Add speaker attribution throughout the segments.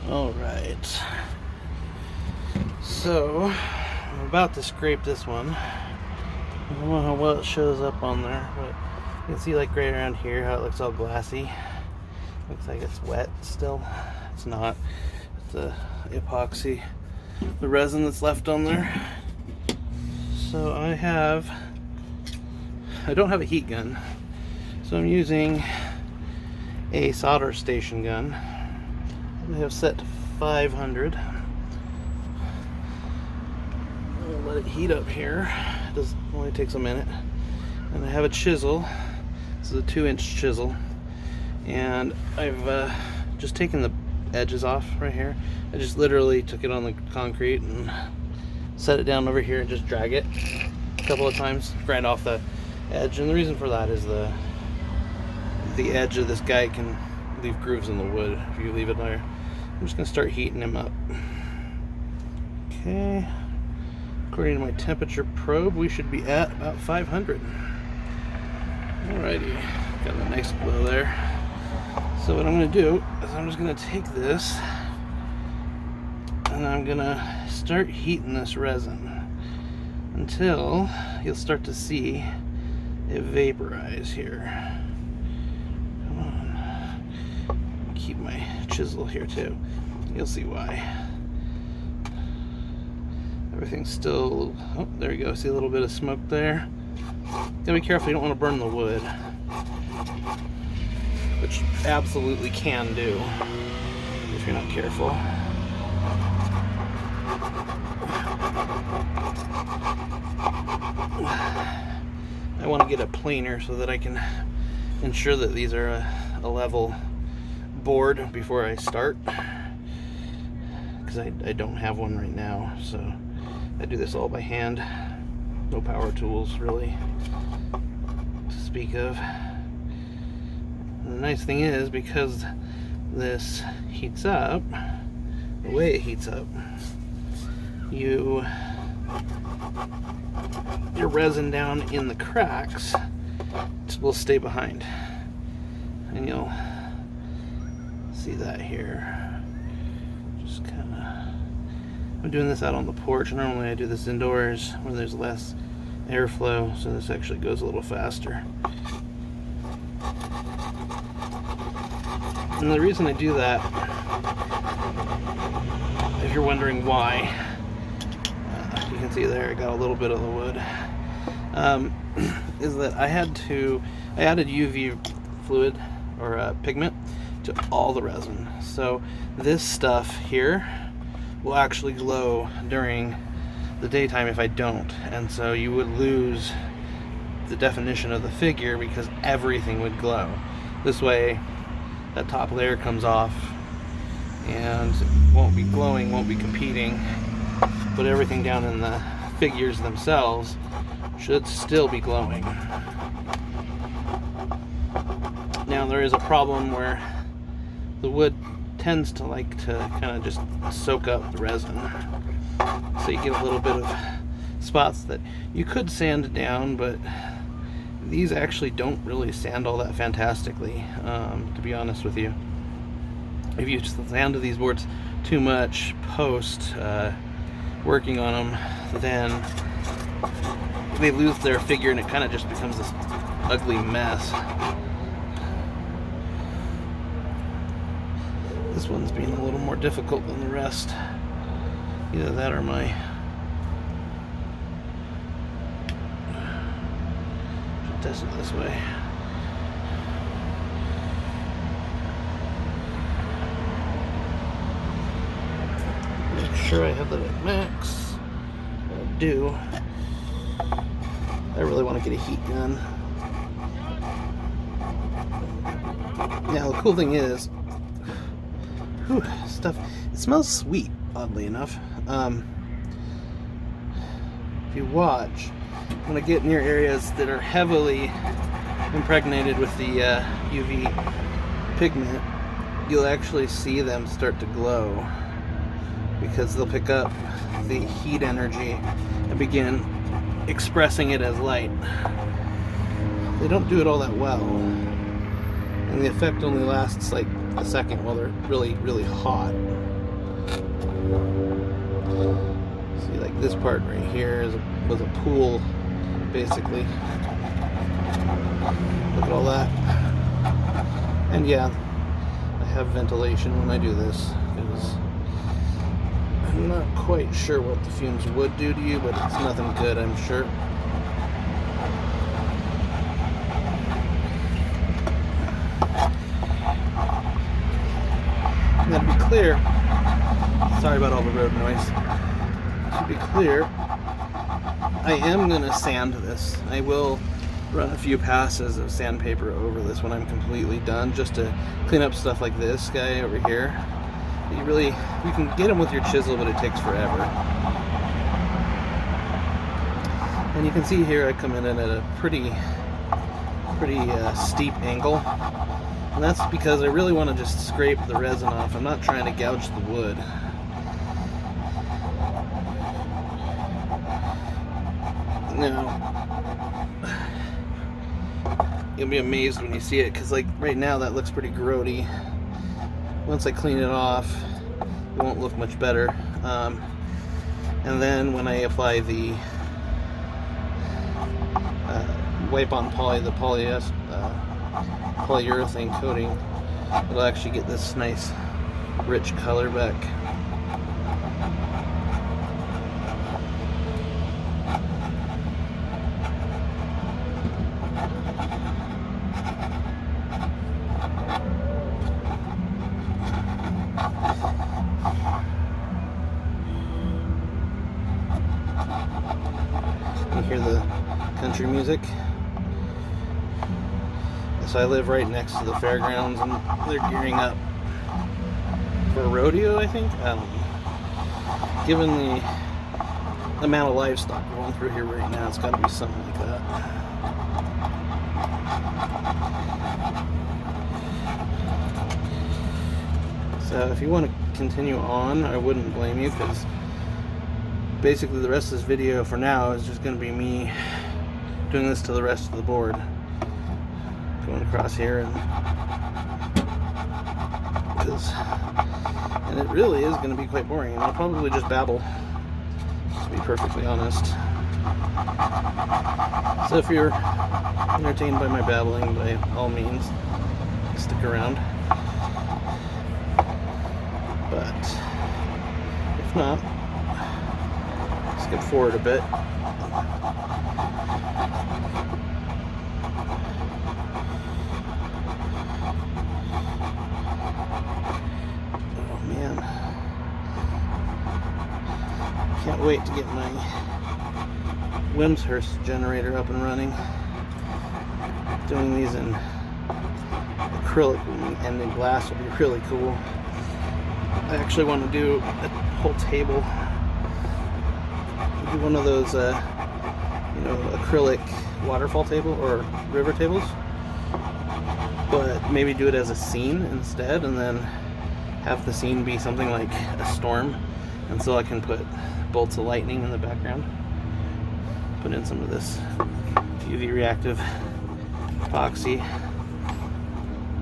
Speaker 1: Alright, so I'm about to scrape this one. I don't know how well it shows up on there, but you can see like right around here how it looks all glassy. Looks like it's wet still. It's not. It's the epoxy, the resin that's left on there. So I don't have a heat gun, so I'm using a solder station gun. I have set to 500. I'll let it heat up here. It only takes a minute. And I have a chisel. This is a 2-inch chisel. And I've just taken the edges off right here. I just literally took it on the concrete and set it down over here and just drag it a couple of times, grind off the edge. And the reason for that is the edge of this guy can leave grooves in the wood if you leave it there. I'm just going to start heating him up. Okay, according to my temperature probe, we should be at about 500. Alrighty, got a nice glow there. So what I'm going to do is I'm just going to take this and I'm going to start heating this resin until you'll start to see it vaporize here. Come on. Keep my chisel here too. You'll see why. Everything's still, oh, there you go. See a little bit of smoke there? Gotta be careful, you don't want to burn the wood, which absolutely can do if you're not careful. I want to get a planer so that I can ensure that these are a level board before I start, because I don't have one right now, so I do this all by hand. No power tools really to speak of. And the nice thing is, because this heats up, the way it heats up, your resin down in the cracks will stay behind, and you'll see that here. Just kind of, I'm doing this out on the porch. Normally I do this indoors where there's less airflow, so this actually goes a little faster. And the reason I do that, if you're wondering why, you can see there I got a little bit of the wood, is that I added UV fluid or pigment to all the resin. So this stuff here will actually glow during the daytime if I don't, and so you would lose the definition of the figure because everything would glow. This way that top layer comes off and it won't be glowing, won't be competing, but everything down in the figures themselves should still be glowing. Now there is a problem where the wood tends to like to kind of just soak up the resin, so you get a little bit of spots that you could sand down, but these actually don't really sand all that fantastically, to be honest with you. If you just sand these boards too much post working on them, then they lose their figure and it kind of just becomes this ugly mess. This one's being a little more difficult than the rest. Either that or my should test it this way. Make sure I have that at max. I do. I really want to get a heat gun. Now the cool thing is, stuff, it smells sweet, oddly enough. If you watch, when I get near areas that are heavily impregnated with the UV pigment, you'll actually see them start to glow because they'll pick up the heat energy and begin expressing it as light. They don't do it all that well, and the effect only lasts like a second while they're really, really hot. See, like this part right here was a pool, basically. Look at all that. And yeah, I have ventilation when I do this, because I'm not quite sure what the fumes would do to you, but it's nothing good, I'm sure. Now, to be clear, sorry about all the road noise. To be clear, I am going to sand this. I will run a few passes of sandpaper over this when I'm completely done, just to clean up stuff like this guy over here. You can get them with your chisel, but it takes forever. And you can see here I come in at a pretty steep angle. And that's because I really want to just scrape the resin off. I'm not trying to gouge the wood. Now, you'll be amazed when you see it, because like right now that looks pretty grody. Once I clean it off, it won't look much better. And then when I apply the wipe-on poly, the polyurethane coating, it'll actually get this nice rich color back. You hear the country music? So I live right next to the fairgrounds, and they're gearing up for a rodeo, I think? I don't know. Given the amount of livestock going through here right now, it's got to be something like that. So if you want to continue on, I wouldn't blame you, because basically the rest of this video for now is just going to be me doing this to the rest of the board. Going across here, and it really is going to be quite boring, and I'll probably just babble, to be perfectly honest. So if you're entertained by my babbling, by all means, stick around. But if not, skip forward a bit. Can't wait to get my Wimshurst generator up and running. Doing these in acrylic and in glass will be really cool. I actually want to do a whole table. Do one of those, acrylic waterfall table or river tables, but maybe do it as a scene instead, and then have the scene be something like a storm, and so I can put bolts of lightning in the background. Put in some of this UV reactive epoxy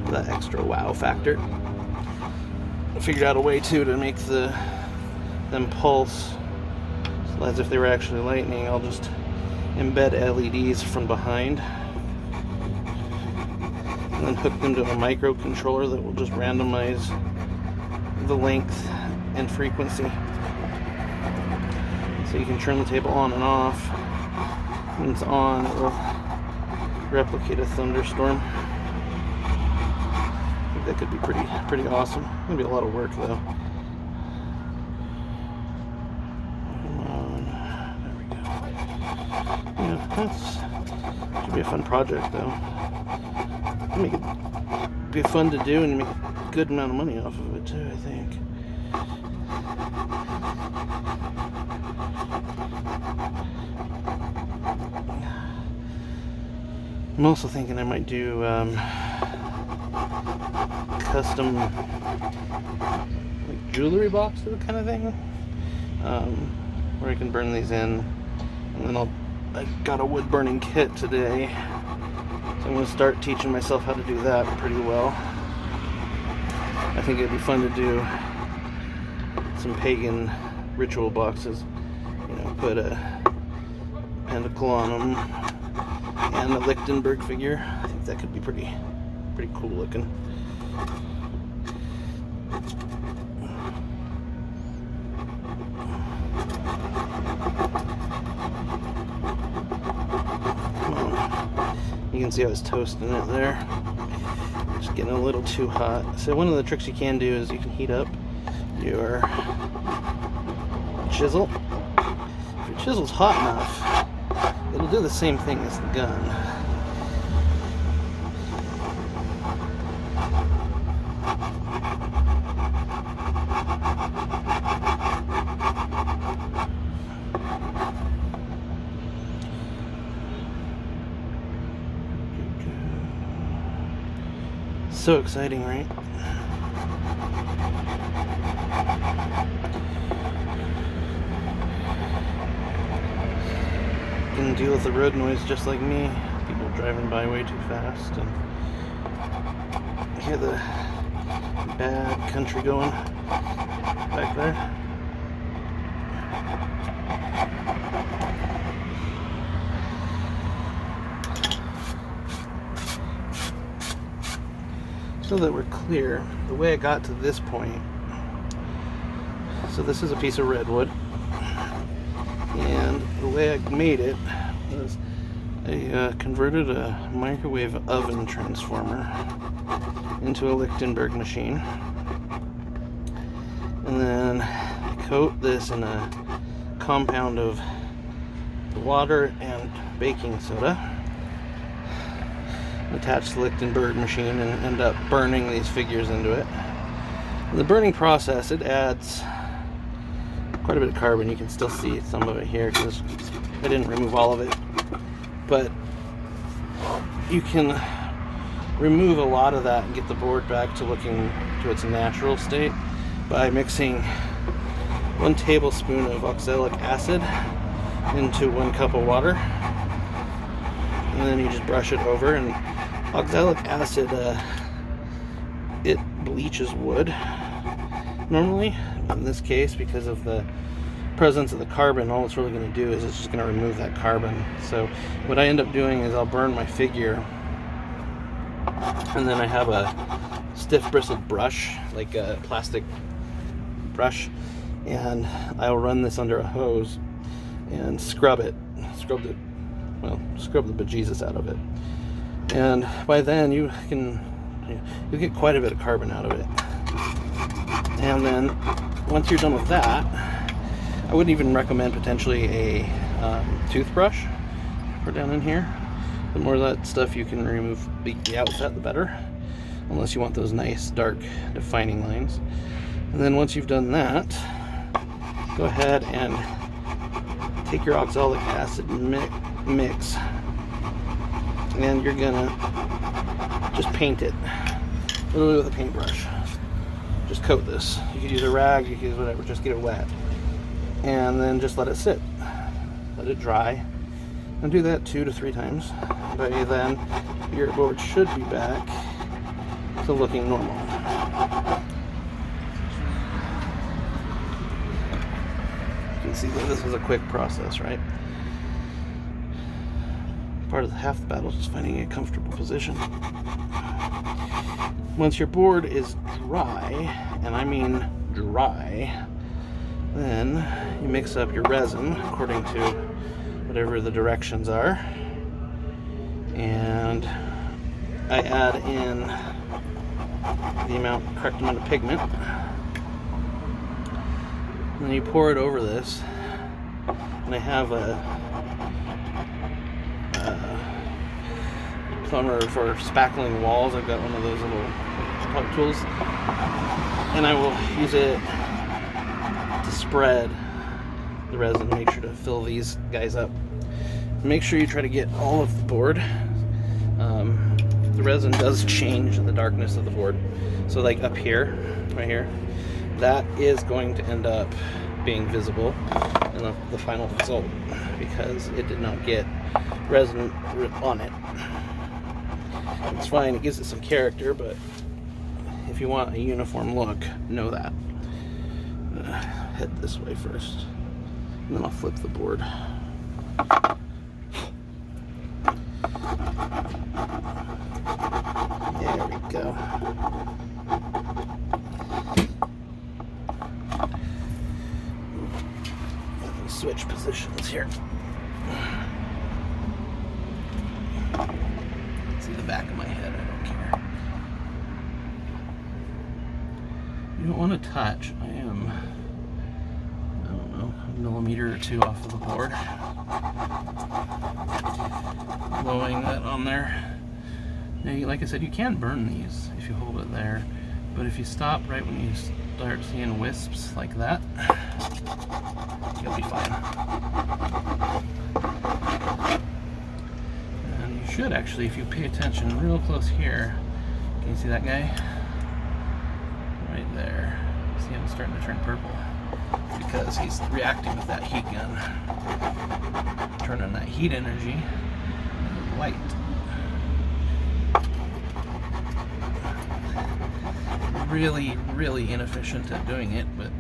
Speaker 1: for that extra wow factor. I figured out a way too to make them pulse so as if they were actually lightning. I'll just embed LEDs from behind and then hook them to a microcontroller that will just randomize the length and frequency. So you can turn the table on and off. When it's on, it will replicate a thunderstorm. I think that could be pretty awesome. It's gonna be a lot of work though. Come on, there we go. Yeah, that should be a fun project though. Make it be fun to do and make a good amount of money off of it too, I think. I'm also thinking I might do custom like jewelry boxes kind of thing, where I can burn these in, and then I got a wood burning kit today, so I'm going to start teaching myself how to do that pretty well. I think it'd be fun to do some pagan ritual boxes. You know, put a pentacle on them and a Lichtenberg figure. I think that could be pretty cool looking. You can see I was toasting it there. Just getting a little too hot. So one of the tricks you can do is you can heat up your chisel. If your chisel's hot enough, it'll do the same thing as the gun. So exciting, right? You can deal with the road noise just like me. People driving by way too fast, and hear the bad country going back there. So that we're clear, the way I got to this point, so this is a piece of redwood, and the way I made it was I converted a microwave oven transformer into a Lichtenberg machine, and then I coat this in a compound of water and baking soda, attach the Lichtenberg machine, and end up burning these figures into it. In the burning process, it adds quite a bit of carbon. You can still see some of it here because I didn't remove all of it, but you can remove a lot of that and get the board back to looking to its natural state by mixing 1 tablespoon of oxalic acid into 1 cup of water, and then you just brush it over. And oxalic acid, it bleaches wood normally. In this case, because of the presence of the carbon, all it's really going to do is it's just going to remove that carbon. So what I end up doing is I'll burn my figure, and then I have a stiff bristled brush, like a plastic brush, and I'll run this under a hose and scrub the bejesus out of it. And by then you'll get quite a bit of carbon out of it. And then once you're done with that, I wouldn't even recommend potentially a toothbrush. Put down in here. The more of that stuff you can remove the outset, the better, unless you want those nice dark defining lines. And then once you've done that, go ahead and take your oxalic acid mix, and you're gonna just paint it literally with a paintbrush. Just coat this. You could use a rag, you could use whatever, just get it wet, and then just let it sit, let it dry, and do that 2 to 3 times. By then your board should be back to looking normal. You can see that this was a quick process, right? Part of half the battle is just finding a comfortable position. Once your board is dry, and I mean dry, then you mix up your resin according to whatever the directions are, and I add in the correct amount of pigment, and then you pour it over this. And I have a plumber for spackling walls. I've got one of those little power tools, and I will use it to spread the resin. Make sure to fill these guys up. Make sure you try to get all of the board. The resin does change the darkness of the board. So like up here, right here, that is going to end up being visible in the final result because it did not get resin on it. It's fine, it gives it some character, but if you want a uniform look, know that. head this way first, and then I'll flip the board. There we go. Let me switch positions here. See the back of my head, I don't care. You don't want to touch. I am, I don't know, a millimeter or two off of the board. Blowing that on there. Now, like I said, you can burn these if you hold it there, but if you stop right when you start seeing wisps like that, you'll be fine. And you should actually, if you pay attention real close here, can you see that guy? Right there. See him starting to turn purple? It's because he's reacting with that heat gun, turning that heat energy into light. Really inefficient at doing it, but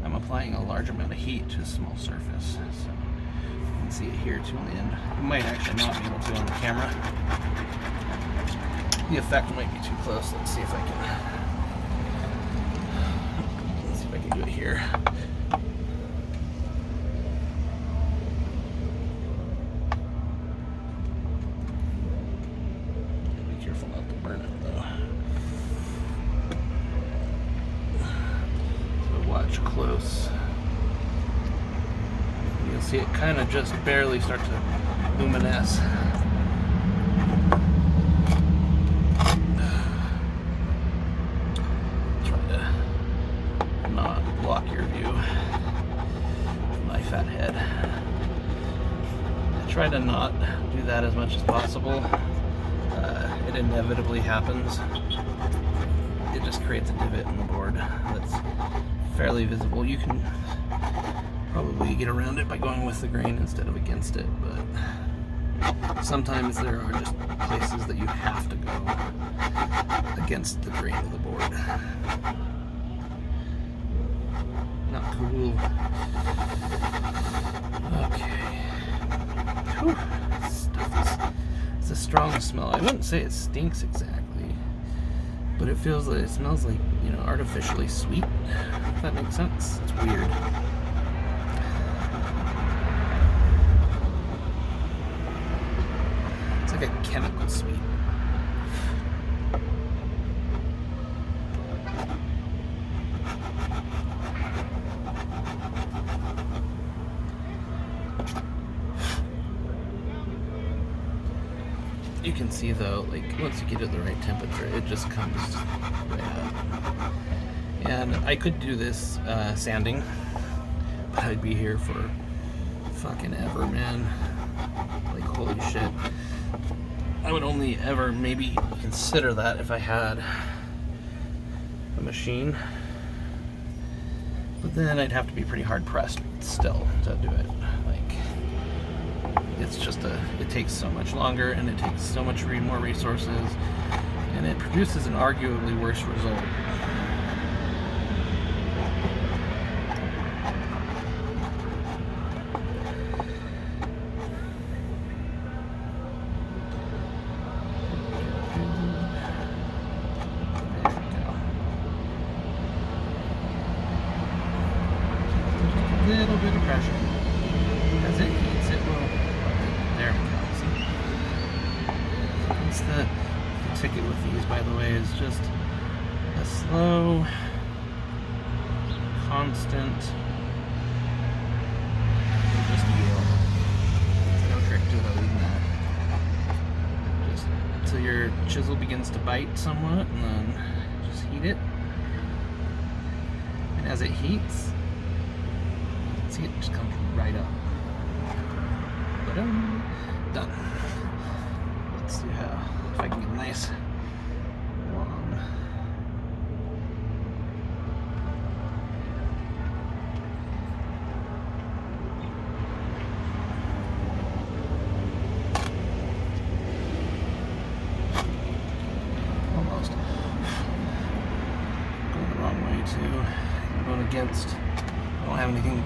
Speaker 1: I'm applying a large amount of heat to a small surface. So you can see it here too on the end. You might actually not be able to on the camera. The effect might be too close. Let's see if I can do it here. Be careful not to burn it though. Watch close. You'll see it kind of just barely start to luminesce. Try to not block your view with my fat head. I try to not do that as much as possible. It inevitably happens. It just creates a divot in the board that's fairly visible. You can probably get around it by going with the grain instead of against it, but sometimes there are just places that you have to go against the grain of the board. Not cool. Okay. Whew. It's a strong smell. I wouldn't say it stinks exactly, but it feels like, it smells like, you know, artificially sweet. If that makes sense. It's weird. It's like a chemical sweet. You can see though, like once you get it the right temperature, it just comes right up. And I could do this sanding, but I'd be here for fucking ever, man. Like holy shit. I would only ever maybe consider that if I had a machine, but then I'd have to be pretty hard pressed still to do it. Like it's just it takes so much longer, and it takes so much more resources, and it produces an arguably worse result. Little bit of pressure. As it heats, it will. There we go. See? It's the ticket with these, by the way, is just a slow, constant, just yield. There's no trick to it other than that. Just until your chisel begins to bite somewhat, and then just heat it. And as it heats, see, it just comes right up. Ba-dum. Done. Let's see if I can get a nice long. Almost. Going the wrong way too. going against. I don't have anything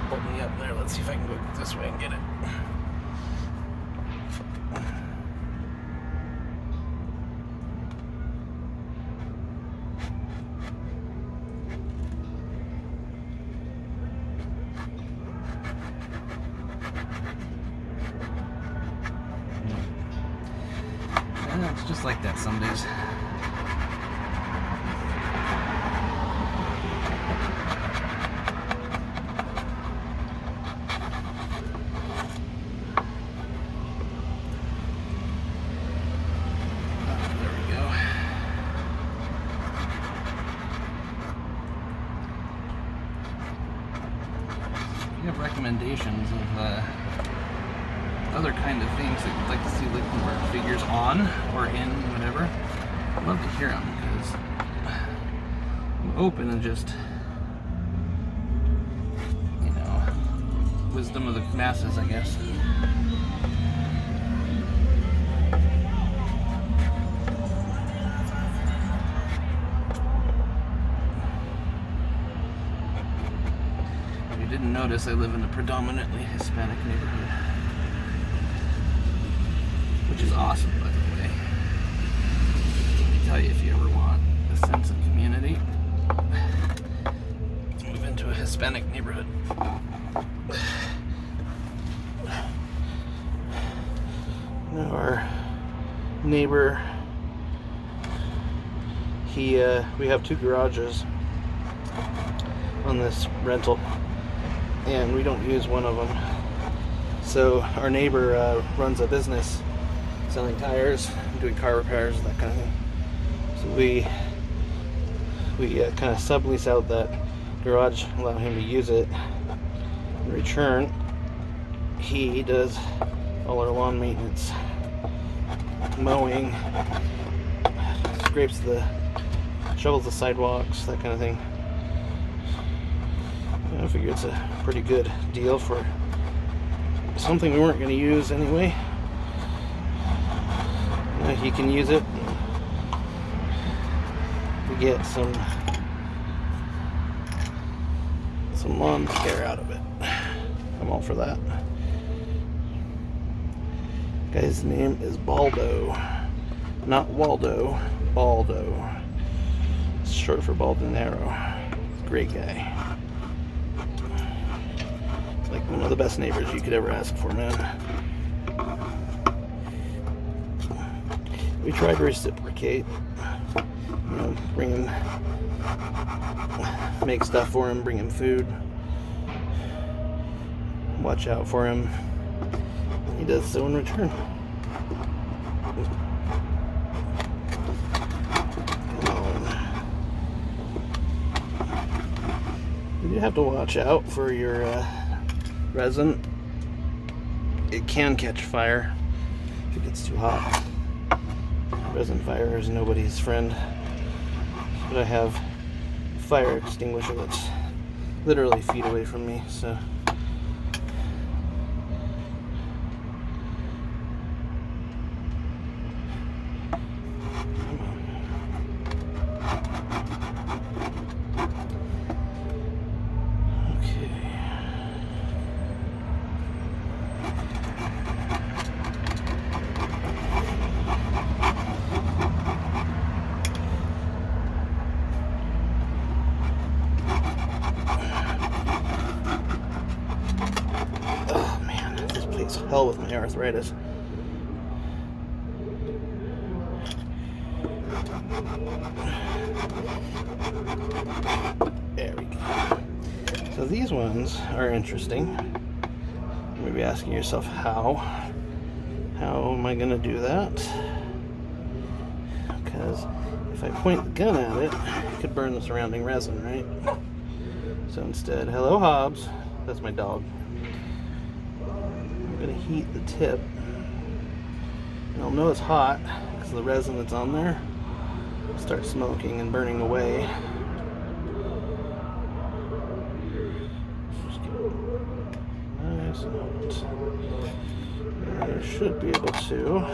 Speaker 1: holding me up there. Let's see if I can go this way and get it. Yeah, it's just like that some days. You have recommendations of other kind of things that you'd like to see Lichtenberg figures on or in, whatever, I'd love to hear them, because I'm open and just, you know, wisdom of the masses, I guess. Didn't notice I live in a predominantly Hispanic neighborhood, which is awesome, by the way. I tell you, if you ever want a sense of community, move into a Hispanic neighborhood. Now our neighbor, we have 2 garages on this rental, and we don't use one of them. So our neighbor runs a business selling tires, doing car repairs, that kind of thing. So we kind of sublease out that garage, allow him to use it. In return, he does all our lawn maintenance, mowing, shovels the sidewalks, that kind of thing. I figure it's a pretty good deal for something we weren't going to use anyway. He can use it. We get some lawn care out of it. I'm all for that. Guy's name is Baldo, not Waldo. Baldo. It's short for bald and narrow. Great guy. Like one of the best neighbors you could ever ask for, man. We try to reciprocate, you know, bring him, make stuff for him, bring him food, watch out for him. He does so in return. Come on. You do have to watch out for your resin. It can catch fire if it gets too hot. Resin fire is nobody's friend. But I have a fire extinguisher that's literally feet away from me, so hell with my arthritis. There we go. So these ones are interesting. You may be asking yourself, how am I going to do that? Because if I point the gun at it, it could burn the surrounding resin, right? So instead, hello Hobbs, that's my dog. I'm going to heat the tip. And I'll know it's hot because the resin that's on there will start smoking and burning away. Just get it nice and hot. And I should be able to.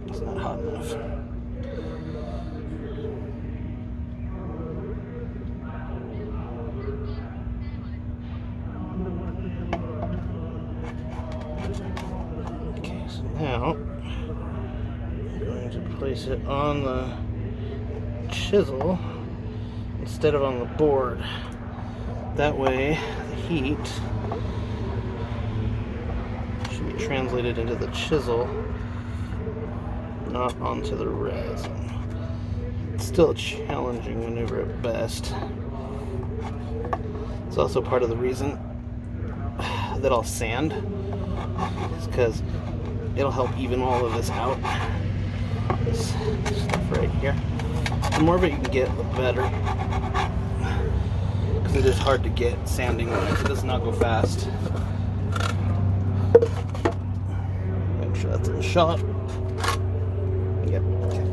Speaker 1: It's not hot enough. place it on the chisel instead of on the board. That way, the heat should be translated into the chisel, not onto the resin. It's still a challenging maneuver at best. It's also part of the reason that I'll sand, is because it'll help even all of this out. This stuff right here. The more of it you can get, the better. Because it is hard to get sanding wise. It does not go fast. Make sure that's in shot. Yep. Okay.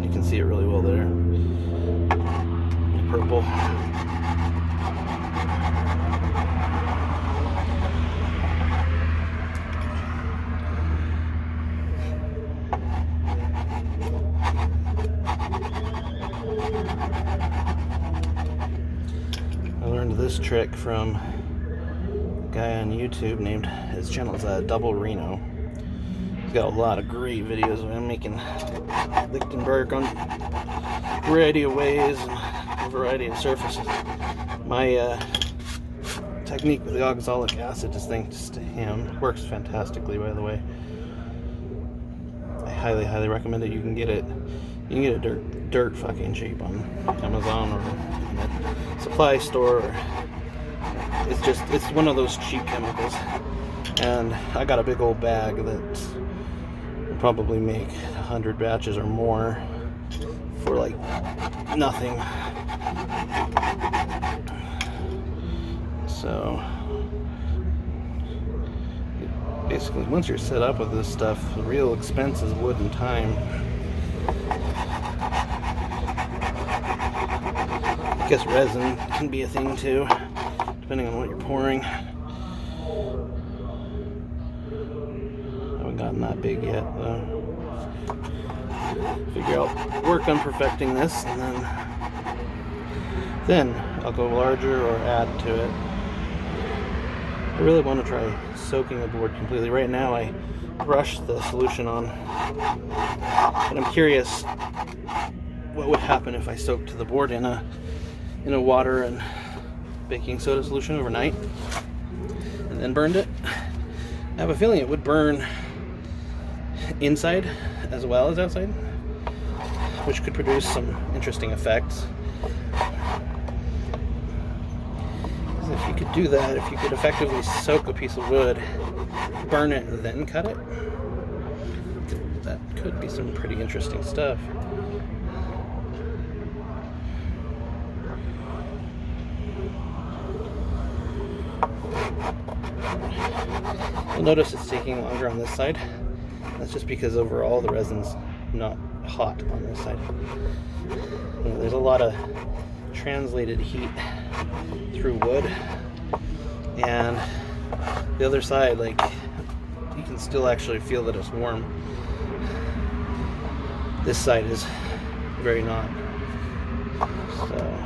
Speaker 1: You can see it really well there. Purple. I learned this trick from a guy on YouTube named, his channel is Double Reno. He's got a lot of great videos of him making Lichtenberg on a variety of ways and a variety of surfaces. My technique with the oxalic acid is thanks to him. Works fantastically, by the way. I highly, highly recommend it. You can get it dirt fucking cheap on Amazon or in a supply store. It's one of those cheap chemicals. And I got a big old bag that will probably make 100 batches or more for like nothing. So basically, once you're set up with this stuff, the real expense is wood and time. I guess resin can be a thing too, depending on what you're pouring. I haven't gotten that big yet, though. Figure out, work on perfecting this, and then I'll go larger or add to it. I really want to try soaking the board completely. Right now I brush the solution on, and I'm curious what would happen if I soaked the board in a water and baking soda solution overnight and then burned it. I have a feeling it would burn inside as well as outside, which could produce some interesting effects. If you could do that, if you could effectively soak a piece of wood, burn it, and then cut it, that could be some pretty interesting stuff. You'll notice it's taking longer on this side. That's just because overall the resin's not hot on this side. You know, there's a lot of translated heat through wood, and the other side, like, you can still actually feel that it's warm. This side is very not. So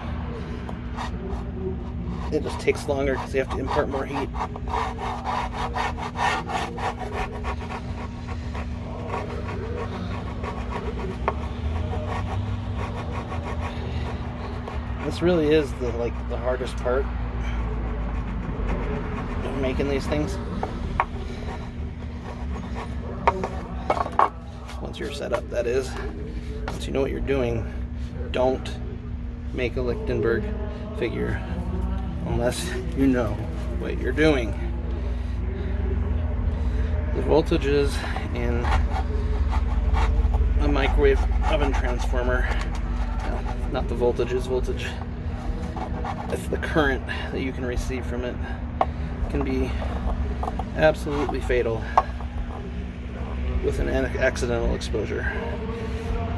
Speaker 1: it just takes longer because you have to impart more heat. This really is the hardest part of making these things. Once you're set up, that is. Once you know what you're doing, don't make a Lichtenberg figure unless you know what you're doing. The voltages in a microwave oven transformer, not the voltage, it's the current that you can receive from it, can be absolutely fatal with an accidental exposure.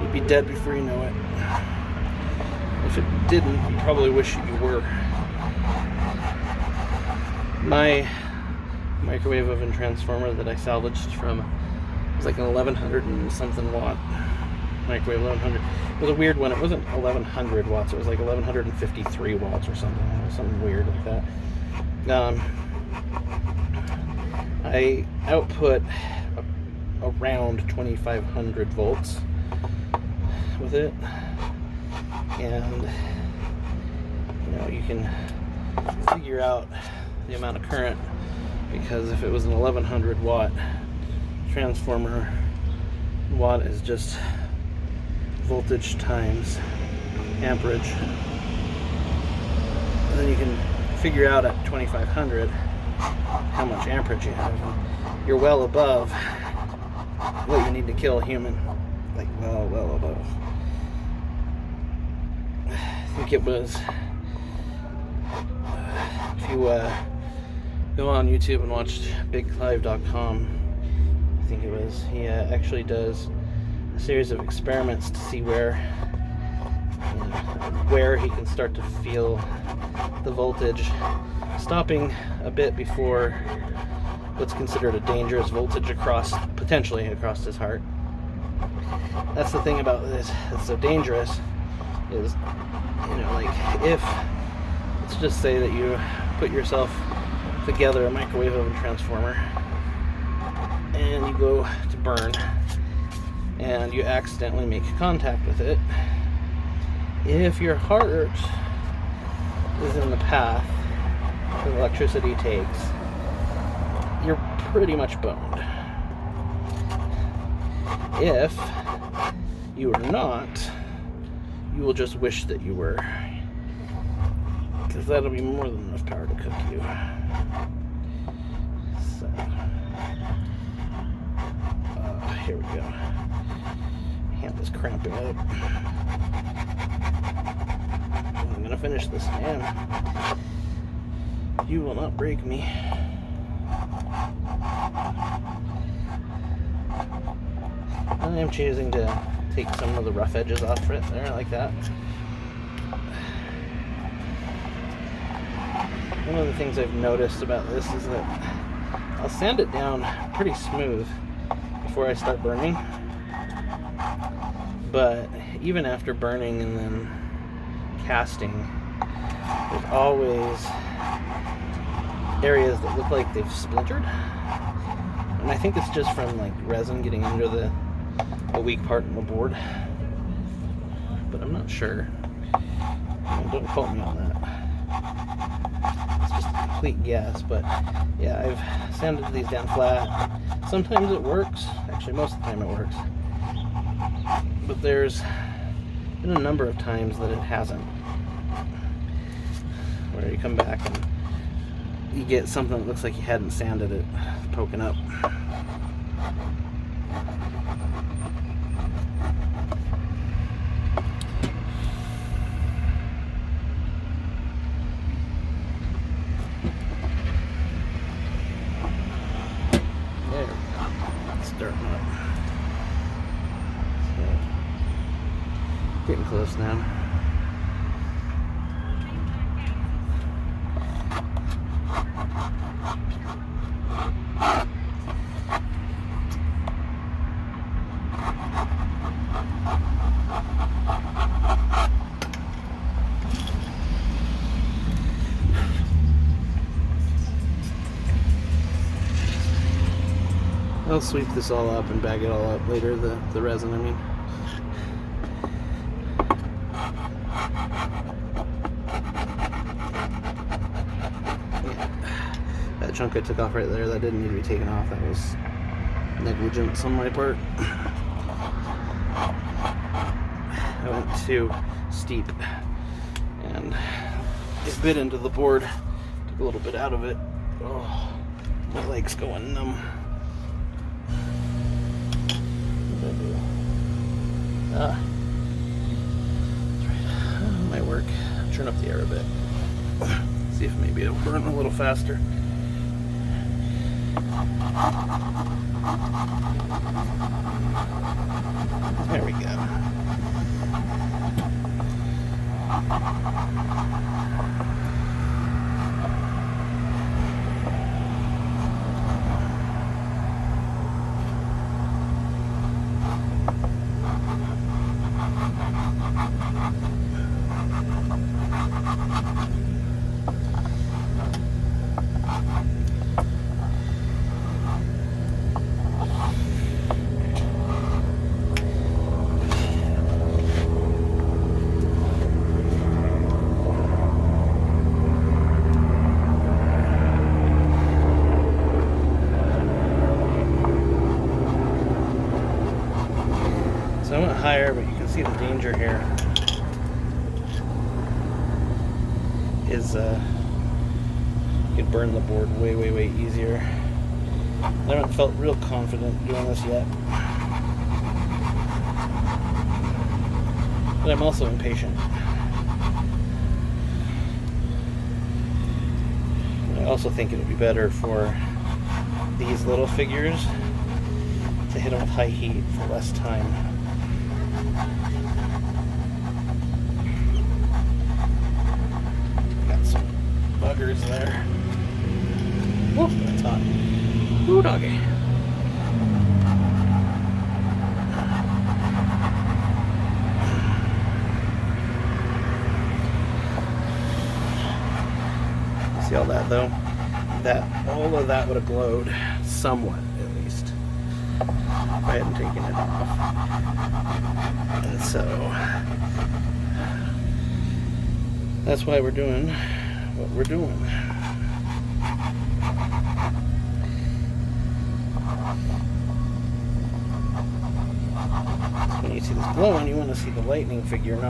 Speaker 1: You'd be dead before you know it. If it didn't, you probably wish you were. My microwave oven transformer that I salvaged from was like an 1100 and something watt microwave. 1100. It was a weird one. It wasn't 1100 watts. It was like 1153 watts or something. Something weird like that. I output around 2500 volts with it, and you can figure out the amount of current, because if it was an 1100 watt transformer, watt is just voltage times amperage, and then you can figure out at 2500 how much amperage you have. You're well above what you need to kill a human, like well above. I think it was, if you go on YouTube and watch bigclive.com, I think it was, he actually does a series of experiments to see where he can start to feel the voltage stopping a bit before what's considered a dangerous voltage potentially across his heart. That's the thing about this that's so dangerous, is, like, if, let's just say that you put yourself together a microwave oven transformer and you go to burn and you accidentally make contact with it. If your heart is in the path the electricity takes, you're pretty much boned. If you are not, you will just wish that you were, because that'll be more than enough power to cook you. So, here we go. Hand is cramping up. I'm gonna finish this, and you will not break me. I am choosing to take some of the rough edges off right there, like that. One of the things I've noticed about this is that I'll sand it down pretty smooth before I start burning. But even after burning and then casting, there's always areas that look like they've splintered. And I think it's just from like resin getting under the weak part in the board. But I'm not sure. Don't quote me on that. It's just a complete guess. But yeah, I've sanded these down flat. Sometimes it works. Actually, most of the time it works. But there's been a number of times that it hasn't. Where you come back and you get something that looks like you hadn't sanded it poking up. There we go. It's starting up. So, getting close now. I'll sweep this all up and bag it all up later, the resin, I mean. Yeah. That chunk I took off right there, that didn't need to be taken off. That was negligence on my part. I went too steep and it bit into the board. Took a little bit out of it. Oh, my leg's going numb. That's right. Might work. Turn up the air a bit. See if maybe it'll burn a little faster. There we go. So I went higher, but you can see the danger here is you could burn the board way, way, way easier. I haven't felt real confident doing this yet. But I'm also impatient. I also think it would be better for these little figures to hit them with high heat for less time. Got some buggers there. Whoop, that's hot. Ooh, doggy. See all that though? All of that would have glowed somewhat, at least, if I hadn't taken it off. And so that's why we're doing what we're doing. When you see this glowing, you want to see the lightning figure, not